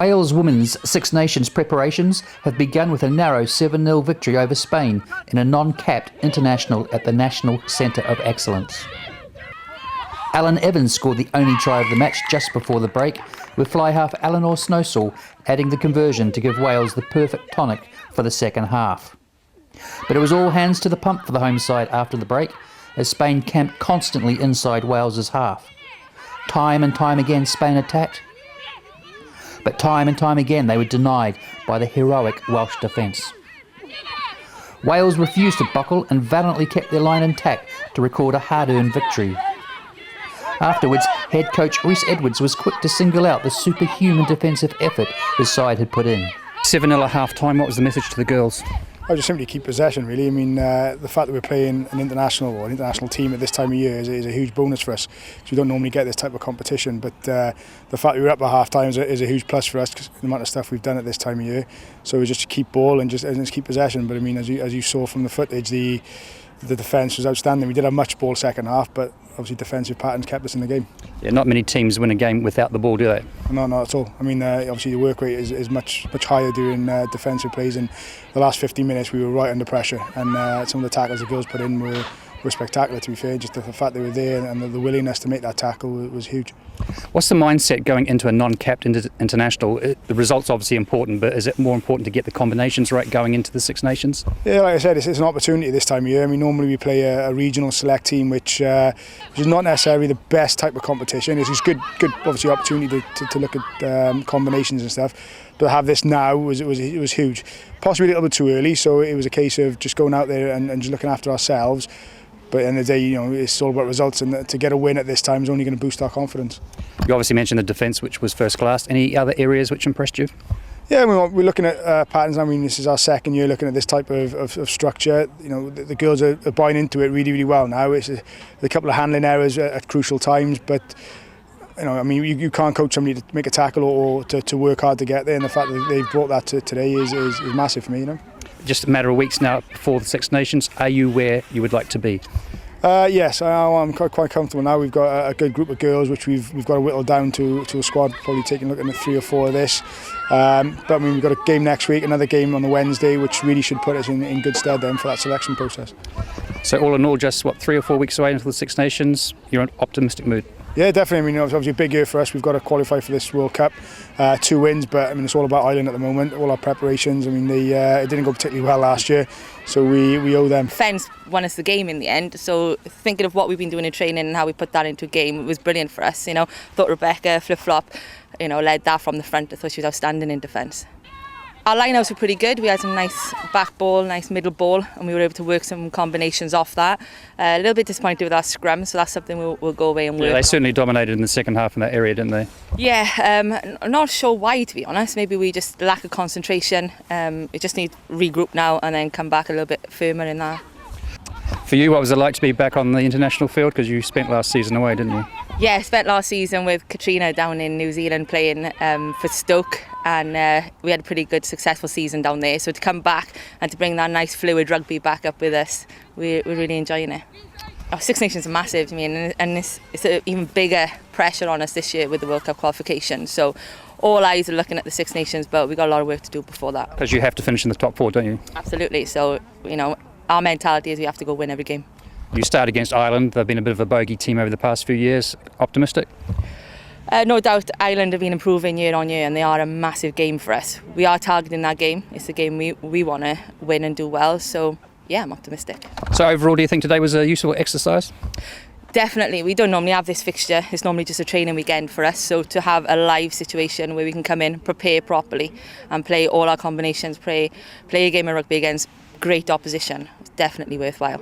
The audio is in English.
Wales women's Six Nations preparations have begun with a narrow 7-0 victory over Spain in a non-capped international at the National Centre of Excellence. Alan Evans scored the only try of the match just before the break, with fly half Eleanor Snowsall adding the conversion to give Wales the perfect tonic for the second half. But it was all hands to the pump for the home side after the break, as Spain camped constantly inside Wales's half. Time and time again Spain attacked, but time and time again they were denied by the heroic Welsh defence. Wales refused to buckle and valiantly kept their line intact to record a hard-earned victory. Afterwards, head coach Rhys Edwards was quick to single out the superhuman defensive effort his side had put in. 7-0 at half-time, what was the message to the girls? I just simply keep possession, really. I mean, the fact that we're playing an international team at this time of year is a huge bonus for us, because we don't normally get this type of competition. But the fact that we were up at half time is a huge plus for us, because the amount of stuff we've done at this time of year. So it was just to keep ball and just keep possession. But I mean, as you saw from the footage, the defence was outstanding. We did have much ball second half, but obviously defensive patterns kept us in the game. Yeah, not many teams win a game without the ball, do they? No, not at all. I mean, obviously the work rate is much higher during defensive plays, and the last 15 minutes we were right under pressure, and some of the tackles the girls put in were spectacular, to be fair. Just the fact they were there and the willingness to make that tackle was huge. What's the mindset going into a non-capped international? The result's obviously important, but is it more important to get the combinations right going into the Six Nations? Yeah, like I said, it's an opportunity this time of year. I mean, normally we play a regional select team, which is not necessarily the best type of competition. It's just good obviously opportunity to look at combinations and stuff. But to have this now was huge. Possibly a little bit too early, so it was a case of just going out there and just looking after ourselves. But at the end of the day, it's all about results, and to get a win at this time is only going to boost our confidence. You obviously mentioned the defence, which was first class. Any other areas which impressed you? Yeah, we're looking at patterns. I mean, this is our second year looking at this type of structure. The girls are buying into it really, really well now. It's a couple of handling errors at crucial times, but I mean, you can't coach somebody to make a tackle or to work hard to get there, and the fact that they've brought that to today is massive for me. Just a matter of weeks now before the Six Nations. Are you where you would like to be? Yes, I'm quite comfortable now. We've got a good group of girls, which we've got to whittle down to a squad, probably taking a look at 3 or 4 of this. But I mean, we've got a game next week, another game on the Wednesday, which really should put us in good stead then for that selection process. So all in all, just 3 or 4 weeks away until the Six Nations, you're in optimistic mood? Yeah, definitely. I mean, it's obviously a big year for us. We've got to qualify for this World Cup. 2 wins, but I mean, it's all about Ireland at the moment. All our preparations. I mean, it didn't go particularly well last year, so we owe them. Defence won us the game in the end. So thinking of what we've been doing in training and how we put that into a game, it was brilliant for us. Thought Rebecca flip-flop, led that from the front. I thought she was outstanding in defence. Our lineouts were pretty good. We had some nice back ball, nice middle ball, and we were able to work some combinations off that. A little bit disappointed with our scrum, so that's something we'll go away and work on. They certainly dominated in the second half in that area, didn't they? Yeah, I'm not sure why, to be honest. Maybe we just lack of concentration. We just need to regroup now and then come back a little bit firmer in that. For you, what was it like to be back on the international field? Because you spent last season away, didn't you? Yeah, I spent last season with Katrina down in New Zealand playing for Stoke, and we had a pretty good, successful season down there. So to come back and to bring that nice fluid rugby back up with us, we're really enjoying it. Six Nations are massive, I mean, and it's an even bigger pressure on us this year with the World Cup qualification. So all eyes are looking at the Six Nations, but we've got a lot of work to do before that. Because you have to finish in the top 4, don't you? Absolutely. So, our mentality is we have to go win every game. You start against Ireland. They've been a bit of a bogey team over the past few years. Optimistic? No doubt Ireland have been improving year on year, and they are a massive game for us. We are targeting that game. It's a game we want to win and do well. So, yeah, I'm optimistic. So overall, do you think today was a useful exercise? Definitely. We don't normally have this fixture. It's normally just a training weekend for us. So to have a live situation where we can come in, prepare properly and play all our combinations, play a game of rugby against great opposition, it's definitely worthwhile.